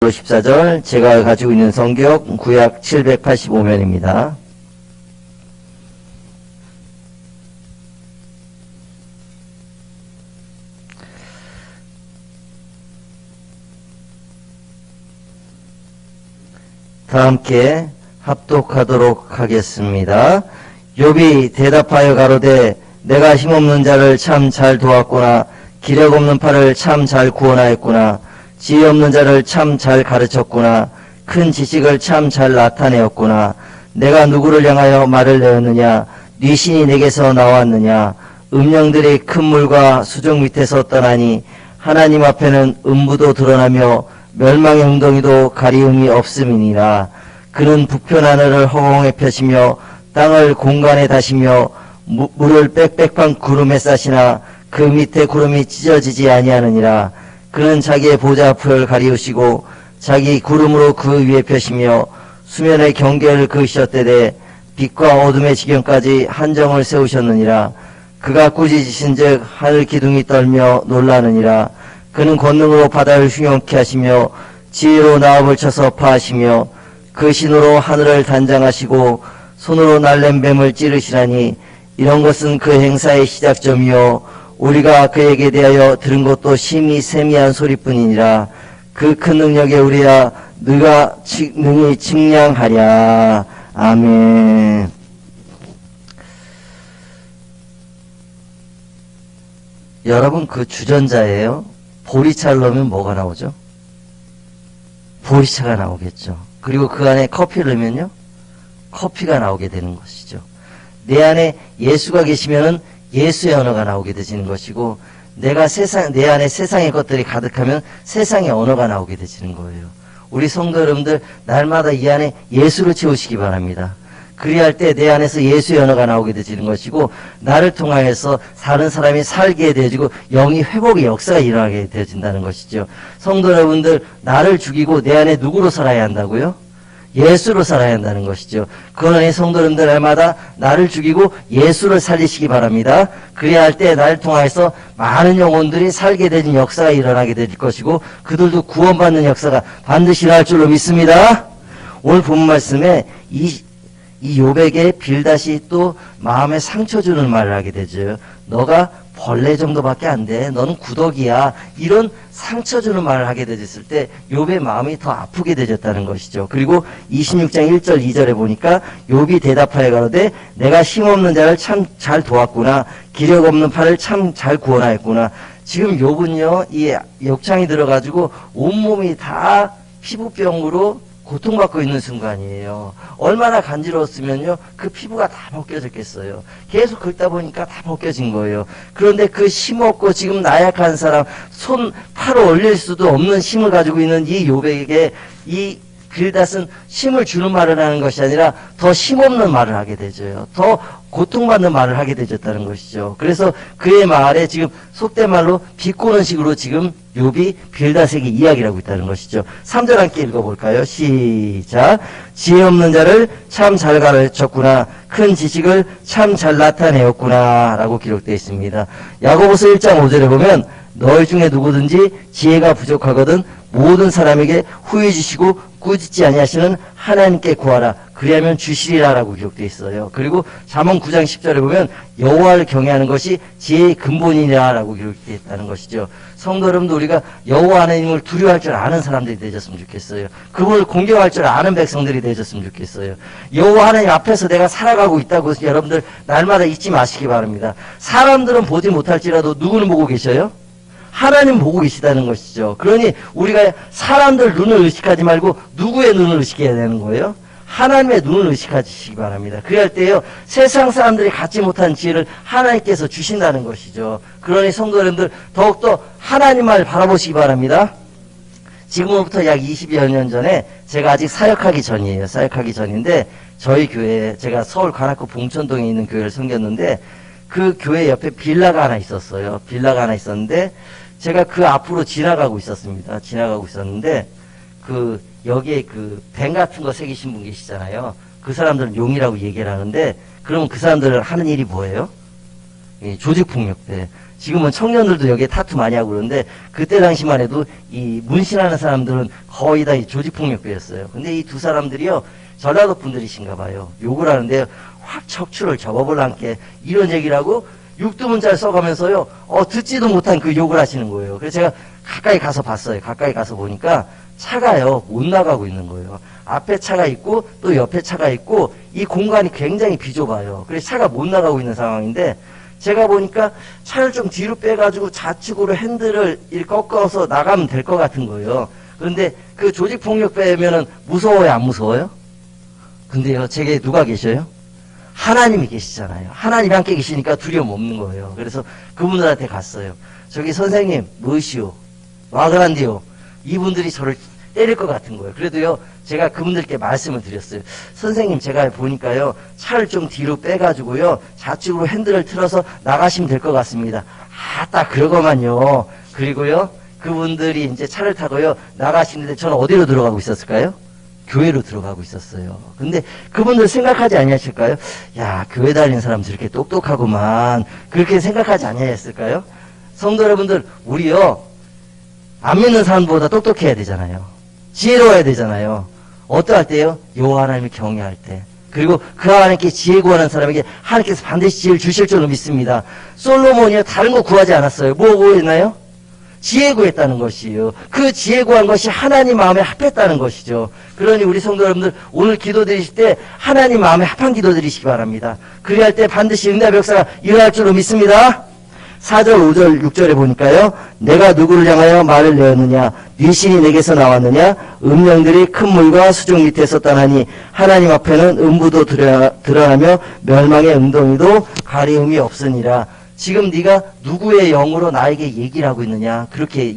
14절 제가 가지고 있는 성경 구약 785면입니다. 다 함께 합독하도록 하겠습니다. 욥이 대답하여 가로되 내가 힘없는 자를 참 잘 도왔구나. 기력 없는 팔을 참 잘 구원하였구나. 지혜 없는 자를 참 잘 가르쳤구나. 큰 지식을 참 잘 나타내었구나. 내가 누구를 향하여 말을 내었느냐. 네 신이 내게서 나왔느냐. 음령들이 큰 물과 수정 밑에서 떠나니 하나님 앞에는 음부도 드러나며 멸망의 웅덩이도 가리움이 없음이니라. 그는 북편 하늘을 허공에 펴시며 땅을 공간에 다시며 물을 빽빽한 구름에 싸시나 그 밑에 구름이 찢어지지 아니하느니라. 그는 자기의 보좌 앞을 가리우시고 자기 구름으로 그 위에 펴시며 수면의 경계를 그으셨대되 빛과 어둠의 지경까지 한정을 세우셨느니라. 그가 꾸짖으신즉 하늘 기둥이 떨며 놀라느니라. 그는 권능으로 바다를 흉용케 하시며 지혜로 나업을 쳐서 파하시며 그 신으로 하늘을 단장하시고 손으로 날랜 뱀을 찌르시라니 이런 것은 그 행사의 시작점이요 우리가 그에게 대하여 들은 것도 심히 세미한 소리뿐이니라. 그 큰 능력에 우리야 너가 능히 측량하랴. 아멘. 여러분, 그 주전자예요. 보리차를 넣으면 뭐가 나오죠? 보리차가 나오겠죠. 그리고 그 안에 커피를 넣으면요, 커피가 나오게 되는 것이죠. 내 안에 예수가 계시면은 예수의 언어가 나오게 되시는 것이고, 내 안에 세상의 것들이 가득하면 세상의 언어가 나오게 되시는 거예요. 우리 성도 여러분들, 날마다 이 안에 예수를 채우시기 바랍니다. 그리할 때 내 안에서 예수의 언어가 나오게 되시는 것이고, 나를 통하여서 다른 사람이 살게 되어지고 영이 회복의 역사가 일어나게 되어진다는 것이죠. 성도 여러분들, 나를 죽이고 내 안에 누구로 살아야 한다고요? 예수로 살아야 한다는 것이죠. 그러니 성도 여러분들, 날마다 나를 죽이고 예수를 살리시기 바랍니다. 그래야 할 때 나를 통하여서 많은 영혼들이 살게 되는 역사가 일어나게 될 것이고, 그들도 구원받는 역사가 반드시 일어날 줄로 믿습니다. 오늘 본 말씀에 이 욥에게 빌닷이 또 마음에 상처 주는 말을 하게 되죠. 너가 벌레 정도밖에 안 돼. 너는 구더기야. 이런 상처 주는 말을 하게 되었을 때 욥의 마음이 더 아프게 되졌다는 것이죠. 그리고 26장 1절 2절에 보니까 욥이 대답하여 가로되 내가 힘없는 자를 참 잘 도왔구나. 기력 없는 팔을 참 잘 구원하였구나. 지금 욥은요, 이 욕창이 들어가지고 온몸이 다 피부병으로 고통받고 있는 순간이에요. 얼마나 간지러웠으면요, 그 피부가 다 벗겨졌겠어요. 계속 긁다 보니까 다 벗겨진 거예요. 그런데 그 힘없고 지금 나약한 사람, 팔을 올릴 수도 없는 힘을 가지고 있는 이 욥에게 이 빌닷은 힘을 주는 말을 하는 것이 아니라 더 힘없는 말을 하게 되죠. 더 고통받는 말을 하게 되졌다는 것이죠. 그래서 그의 말에 지금 속된 말로 비꼬는 식으로 지금 욥이 빌닷에게 이야기를 하고 있다는 것이죠. 3절 함께 읽어볼까요? 시작. 지혜 없는 자를 참 잘 가르쳤구나. 큰 지식을 참 잘 나타내었구나. 라고 기록되어 있습니다. 야고보서 1장 5절에 보면 너희 중에 누구든지 지혜가 부족하거든 모든 사람에게 후히 주시고 꾸짖지 아니하시는 하나님께 구하라. 그리하면 주시리라라고 기록되어 있어요. 그리고 잠언 9장 10절에 보면 여호와를 경외하는 것이 지혜의 근본이라라고 기록되어 있다는 것이죠. 성도 여러분도 우리가 여호와 하나님을 두려워할 줄 아는 사람들이 되셨으면 좋겠어요. 그분을 공경할 줄 아는 백성들이 되셨으면 좋겠어요. 여호와 하나님 앞에서 내가 살아가고 있다고 여러분들 날마다 잊지 마시기 바랍니다. 사람들은 보지 못할지라도 누구는 보고 계셔요? 하나님 보고 계시다는 것이죠. 그러니 우리가 사람들 눈을 의식하지 말고 누구의 눈을 의식해야 되는 거예요? 하나님의 눈을 의식하시기 바랍니다. 그럴 때요, 세상 사람들이 갖지 못한 지혜를 하나님께서 주신다는 것이죠. 그러니 성도 여러분들 더욱더 하나님만을 바라보시기 바랍니다. 지금으로부터 약 20여 년 전에 제가 아직 사역하기 전이에요. 사역하기 전인데 저희 교회에 제가 서울 관악구 봉천동에 있는 교회를 섬겼는데 그 교회 옆에 빌라가 하나 있었어요. 빌라가 하나 있었는데 제가 그 앞으로 지나가고 있었습니다. 지나가고 있었는데 여기에 뱀 같은 거 새기신 분 계시잖아요. 그 사람들은 용이라고 얘기를 하는데 그러면 그 사람들은 하는 일이 뭐예요? 조직폭력배. 지금은 청년들도 여기에 타투 많이 하고 그러는데 그때 당시만 해도 이 문신하는 사람들은 거의 다 이 조직폭력배였어요. 근데 이 두 사람들이요 전라도 분들이신가 봐요. 욕을 하는데 확 척추를 접어볼란께 이런 얘기를 하고 육두문자를 써가면서요 듣지도 못한 그 욕을 하시는 거예요. 그래서 제가 가까이 가서 봤어요. 가까이 가서 보니까 차가요 못 나가고 있는 거예요. 앞에 차가 있고 또 옆에 차가 있고 이 공간이 굉장히 비좁아요. 그래서 차가 못 나가고 있는 상황인데 제가 보니까 차를 좀 뒤로 빼가지고 좌측으로 핸들을 꺾어서 나가면 될 것 같은 거예요. 그런데 그 조직폭력 빼면은 무서워요, 안 무서워요? 근데요, 제게 누가 계셔요? 하나님이 계시잖아요. 하나님이 함께 계시니까 두려움 없는 거예요. 그래서 그분들한테 갔어요. 저기 선생님, 뭐시오? 와그란디오. 이분들이 저를 때릴 것 같은 거예요. 그래도요, 제가 그분들께 말씀을 드렸어요. 선생님, 제가 보니까요, 차를 좀 뒤로 빼가지고요, 좌측으로 핸들을 틀어서 나가시면 될 것 같습니다. 딱 그러고만요. 그리고요, 그분들이 이제 차를 타고요, 나가시는데 저는 어디로 들어가고 있었을까요? 교회로 들어가고 있었어요. 근데 그분들 생각하지 아니하실까요? 야, 교회 다니는 사람 저렇게 똑똑하구만. 그렇게 생각하지 아니하셨을까요? 성도 여러분들, 우리요, 안 믿는 사람보다 똑똑해야 되잖아요. 지혜로워야 되잖아요. 어떠할 때요? 여호와 하나님을 경외할 때. 그리고 그 하나님께 지혜 구하는 사람에게 하나님께서 반드시 지혜를 주실 줄로 믿습니다. 솔로몬이요, 다른 거 구하지 않았어요. 뭐 구했나요? 지혜 구했다는 것이에요. 그 지혜 구한 것이 하나님 마음에 합했다는 것이죠. 그러니 우리 성도 여러분들 오늘 기도 드리실 때 하나님 마음에 합한 기도 드리시기 바랍니다. 그리할 때 반드시 응답의 역사가 일어날 줄로 믿습니다. 4절, 5절, 6절에 보니까요. 내가 누구를 향하여 말을 내었느냐? 네 신이 내게서 나왔느냐? 음령들이 큰 물과 수중 밑에서 떠나니 하나님 앞에는 음부도 드러나며 멸망의 웅덩이도 가리움이 없으니라. 지금 네가 누구의 영으로 나에게 얘기를 하고 있느냐? 그렇게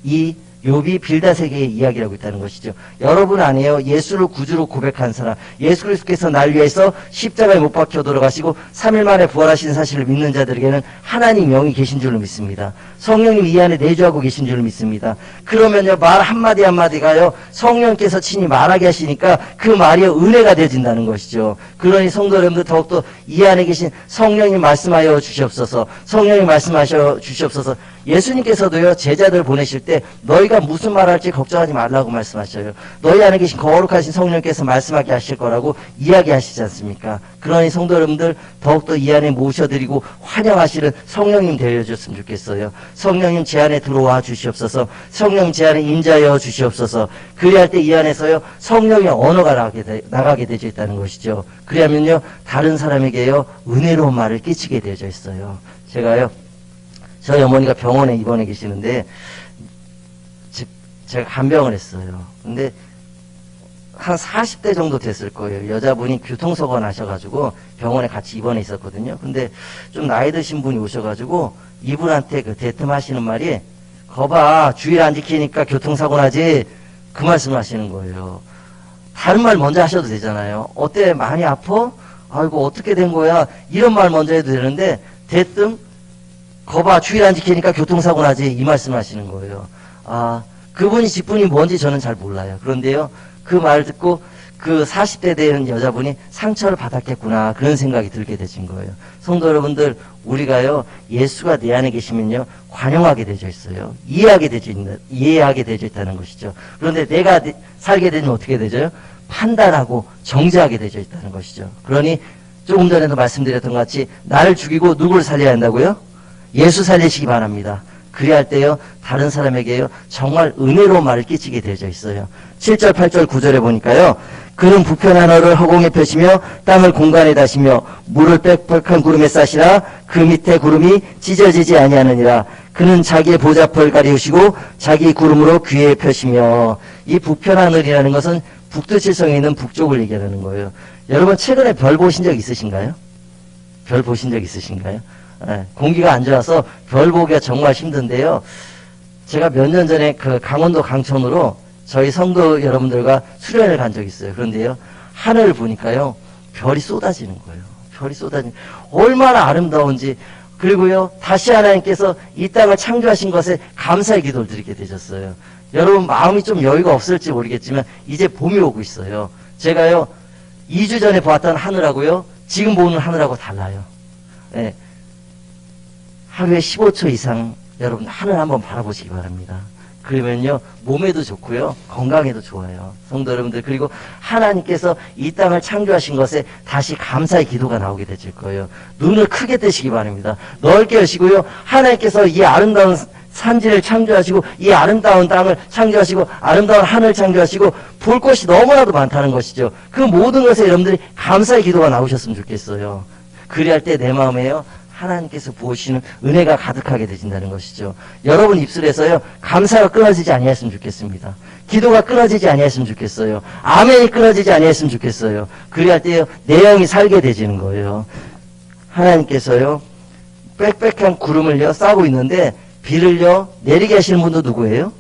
이 욥이 빌닷에게 이야기를 하고 있다는 것이죠. 여러분 아니에요. 예수를 구주로 고백한 사람, 예수 그리스도께서 날 위해서 십자가에 못 박혀 돌아가시고 3일 만에 부활하신 사실을 믿는 자들에게는 하나님 영이 계신 줄로 믿습니다. 성령님 이 안에 내주하고 계신 줄로 믿습니다. 그러면요, 말 한마디 한마디가요, 성령께서 친히 말하게 하시니까 그 말이요, 은혜가 되어진다는 것이죠. 그러니 성도 여러분들 더욱더 이 안에 계신 성령님 말씀하여 주시옵소서. 성령님 말씀하셔 주시옵소서. 예수님께서도요, 제자들 보내실 때 너희가 무슨 말할지 걱정하지 말라고 말씀하셔요. 너희 안에 계신 거룩하신 성령께서 말씀하게 하실 거라고 이야기하시지 않습니까? 그러니 성도 여러분들 더욱더 이 안에 모셔드리고 환영하시는 성령님 되어줬으면 좋겠어요. 성령님 제 안에 들어와 주시옵소서. 성령님 제 안에 임자여 주시옵소서. 그리할 때 이 안에서요, 성령의 언어가 나가게 되어 있다는 것이죠. 그리하면요, 다른 사람에게요, 은혜로운 말을 끼치게 되어져 있어요. 제가요, 저희 어머니가 병원에 입원해 계시는데 제가 간병을 했어요. 근데 한 40대 정도 됐을 거예요. 여자분이 교통사고 나셔가지고 병원에 같이 입원해 있었거든요. 근데 좀 나이 드신 분이 오셔가지고 이분한테 그 대뜸하시는 말이 거봐, 주의를 안 지키니까 교통사고 나지, 그 말씀을 하시는 거예요. 다른 말 먼저 하셔도 되잖아요. 어때, 많이 아파? 아이고 어떻게 된 거야? 이런 말 먼저 해도 되는데 대뜸 거봐, 주의를 안 지키니까 교통사고 나지, 이 말씀을 하시는 거예요. 그분이 직분이 뭔지 저는 잘 몰라요. 그런데요, 그 말 듣고 그 40대 된 여자분이 상처를 받았겠구나, 그런 생각이 들게 되신 거예요. 성도 여러분들, 우리가요, 예수가 내 안에 계시면요, 관용하게 되어 있어요. 이해하게 되어 있다는 것이죠. 그런데 내가 살게 되면 어떻게 되죠? 판단하고 정죄하게 되어 있다는 것이죠. 그러니 조금 전에도 말씀드렸던 것 같이 나를 죽이고 누구를 살려야 한다고요? 예수 살리시기 바랍니다. 그리할 때요, 다른 사람에게요, 정말 은혜로운 말을 끼치게 되어져 있어요. 7절, 8절, 9절에 보니까요, 그는 부편한 허를 허공에 펴시며 땅을 공간에 다시며 물을 빽빽한 구름에 싸시나 그 밑에 구름이 찢어지지 아니하느니라. 그는 자기의 보좌펄 가리우시고 자기 구름으로 귀에 펴시며. 이 부편한 하늘이라는 것은 북두칠성에 있는 북쪽을 얘기하는 거예요. 여러분 최근에 별 보신 적 있으신가요? 별 보신 적 있으신가요? 공기가 안 좋아서 별 보기가 정말 힘든데요. 제가 몇 년 전에 그 강원도 강촌으로 저희 성도 여러분들과 수련을 간 적이 있어요. 그런데요, 하늘을 보니까요, 별이 쏟아지는 거예요. 별이 쏟아지는, 얼마나 아름다운지. 그리고요, 다시 하나님께서 이 땅을 창조하신 것에 감사의 기도를 드리게 되셨어요. 여러분 마음이 좀 여유가 없을지 모르겠지만 이제 봄이 오고 있어요. 제가요, 2주 전에 보았던 하늘하고요, 지금 보는 하늘하고 달라요. 네. 하루에 15초 이상 여러분 하늘 한번 바라보시기 바랍니다. 그러면요 몸에도 좋고요 건강에도 좋아요. 성도 여러분들, 그리고 하나님께서 이 땅을 창조하신 것에 다시 감사의 기도가 나오게 되실 거예요. 눈을 크게 뜨시기 바랍니다. 넓게 여시고요, 하나님께서 이 아름다운 산지를 창조하시고 이 아름다운 땅을 창조하시고 아름다운 하늘을 창조하시고 볼 것이 너무나도 많다는 것이죠. 그 모든 것에 여러분들이 감사의 기도가 나오셨으면 좋겠어요. 그리할 때 내 마음에요 하나님께서 부으시는 은혜가 가득하게 되신다는 것이죠. 여러분 입술에서요 감사가 끊어지지 아니했으면 좋겠습니다. 기도가 끊어지지 아니했으면 좋겠어요. 아멘이 끊어지지 아니했으면 좋겠어요. 그리할 때요 내 영이 살게 되지는 거예요. 하나님께서요 빽빽한 구름을요 싸고 있는데 비를요 내리게 하시는 분도 누구예요?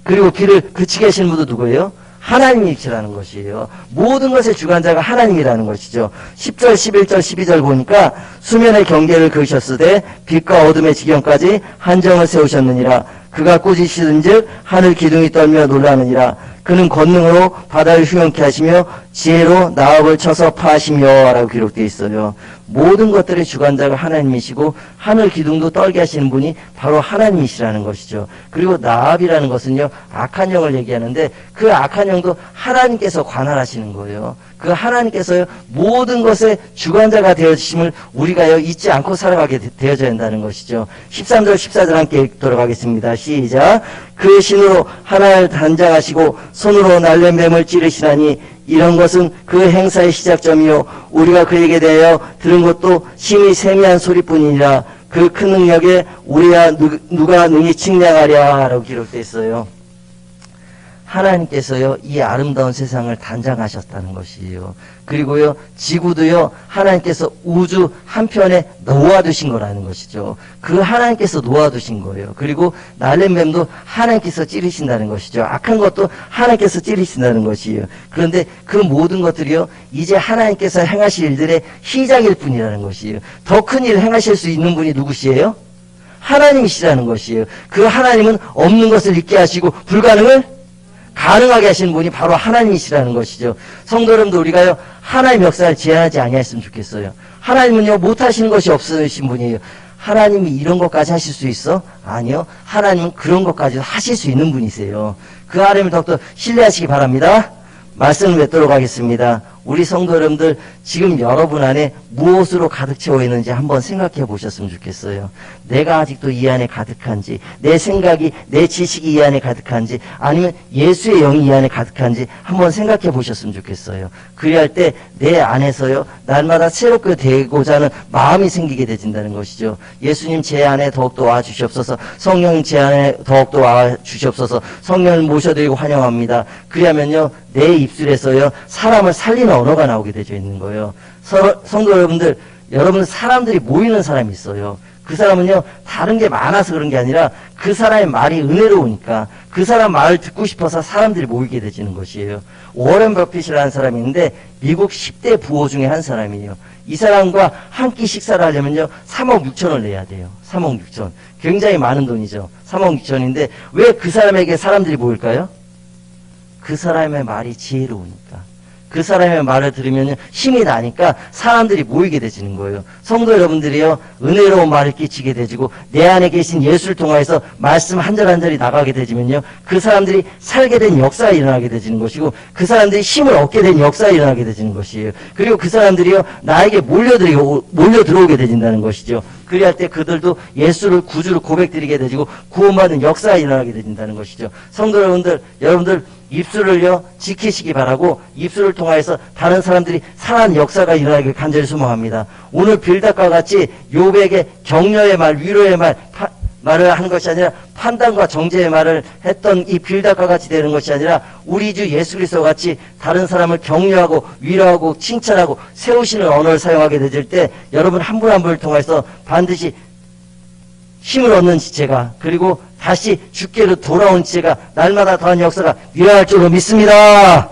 그리고 비를 그치게 하시는 분도 누구예요? 하나님이시라는 것이에요. 모든 것의 주관자가 하나님이라는 것이죠. 10절, 11절, 12절 보니까 수면의 경계를 그으셨으되 빛과 어둠의 지경까지 한정을 세우셨느니라. 그가 꾸짖으신즉 하늘 기둥이 떨며 놀라느니라. 그는 권능으로 바다를 휴영케 하시며 지혜로 나업을 쳐서 파하시며 라고 기록되어 있어요. 모든 것들의 주관자가 하나님이시고 하늘 기둥도 떨게 하시는 분이 바로 하나님이시라는 것이죠. 그리고 나압이라는 것은요 악한 영을 얘기하는데 그 악한 영도 하나님께서 관할하시는 거예요. 그 하나님께서요 모든 것의 주관자가 되어주심을 우리가요 잊지 않고 살아가게 되어져야 한다는 것이죠. 13절 14절 함께 읽도록 하겠습니다. 시작. 그 신으로 하나를 단장하시고 손으로 날랜뱀을 찌르시나니 이런 것은 그 행사의 시작점이요 우리가 그에게 대하여 들은 것도 심히 세미한 소리뿐이니라. 그 큰 능력에 우리야 누가 능히 측량하랴 라고 기록되어 있어요. 하나님께서요 이 아름다운 세상을 단장하셨다는 것이에요. 그리고요 지구도요 하나님께서 우주 한편에 놓아두신 거라는 것이죠. 그 하나님께서 놓아두신 거예요. 그리고 날랜뱀도 하나님께서 찌르신다는 것이죠. 악한 것도 하나님께서 찌르신다는 것이에요. 그런데 그 모든 것들이요 이제 하나님께서 행하실 일들의 시작일 뿐이라는 것이에요. 더 큰 일을 행하실 수 있는 분이 누구시에요? 하나님이시라는 것이에요. 그 하나님은 없는 것을 있게 하시고 불가능을 가능하게 하시는 분이 바로 하나님이시라는 것이죠. 성도 여러분들, 우리가요 하나님의 역사를 제한하지 아니했으면 좋겠어요. 하나님은요 못하시는 것이 없으신 분이에요. 하나님이 이런 것까지 하실 수 있어? 아니요. 하나님은 그런 것까지도 하실 수 있는 분이세요. 그 하나님을 더욱더 신뢰하시기 바랍니다. 말씀을 맺도록 하겠습니다. 우리 성도 여러분들, 지금 여러분 안에 무엇으로 가득 채워 있는지 한번 생각해 보셨으면 좋겠어요. 내가 아직도 이 안에 가득한지, 내 생각이, 내 지식이 이 안에 가득한지, 아니면 예수의 영이 이 안에 가득한지 한번 생각해 보셨으면 좋겠어요. 그리할 때 내 안에서요 날마다 새롭게 되고자 하는 마음이 생기게 되진다는 것이죠. 예수님 제 안에 더욱더 와 주시옵소서. 성령 제 안에 더욱더 와 주시옵소서. 성령을 모셔드리고 환영합니다. 그리하면요 내 입술에서요 사람을 살리는 언어가 나오게 되어 있는 거예요. 성도 여러분들, 여러분 사람들이 모이는 사람이 있어요. 그 사람은요 다른 게 많아서 그런 게 아니라 그 사람의 말이 은혜로우니까 그 사람 말을 듣고 싶어서 사람들이 모이게 되지는 것이에요. 워렌 버핏이라는 사람이 있는데 미국 10대 부호 중에 한 사람이에요. 이 사람과 한 끼 식사를 하려면요 3억 6천을 내야 돼요. 3억 6천. 굉장히 많은 돈이죠. 3억 6천인데 왜 그 사람에게 사람들이 모일까요? 그 사람의 말이 지혜로우니까. 그 사람의 말을 들으면 힘이 나니까 사람들이 모이게 되지는 거예요. 성도 여러분들이요 은혜로운 말을 끼치게 되지고 내 안에 계신 예수를 통해서 말씀 한 절 한 절이 나가게 되지면요 그 사람들이 살게 된 역사가 일어나게 되지는 것이고 그 사람들이 힘을 얻게 된 역사가 일어나게 되지는 것이에요. 그리고 그 사람들이요 나에게 몰려 들어오게 되진다는 것이죠. 그리할 때 그들도 예수를 구주로 고백드리게 되지고 구원받은 역사가 일어나게 되진다는 것이죠. 성도 여러분들 입술을요 지키시기 바라고 입술을 통하여서 다른 사람들이 살아난 역사가 일어나길 간절히 소망합니다. 오늘 빌닷과 같이 욥에게 격려의 말, 위로의 말을 하는 것이 아니라 판단과 정죄의 말을 했던 이 빌닷과 같이 되는 것이 아니라 우리 주 예수 그리스도와 같이 다른 사람을 격려하고 위로하고 칭찬하고 세우시는 언어를 사용하게 되질 때 여러분 한 분 한 분을 통해서 반드시 힘을 얻는 지체가, 그리고 다시 주께로 돌아온 지체가 날마다 더한 역사가 일어날 줄로 믿습니다.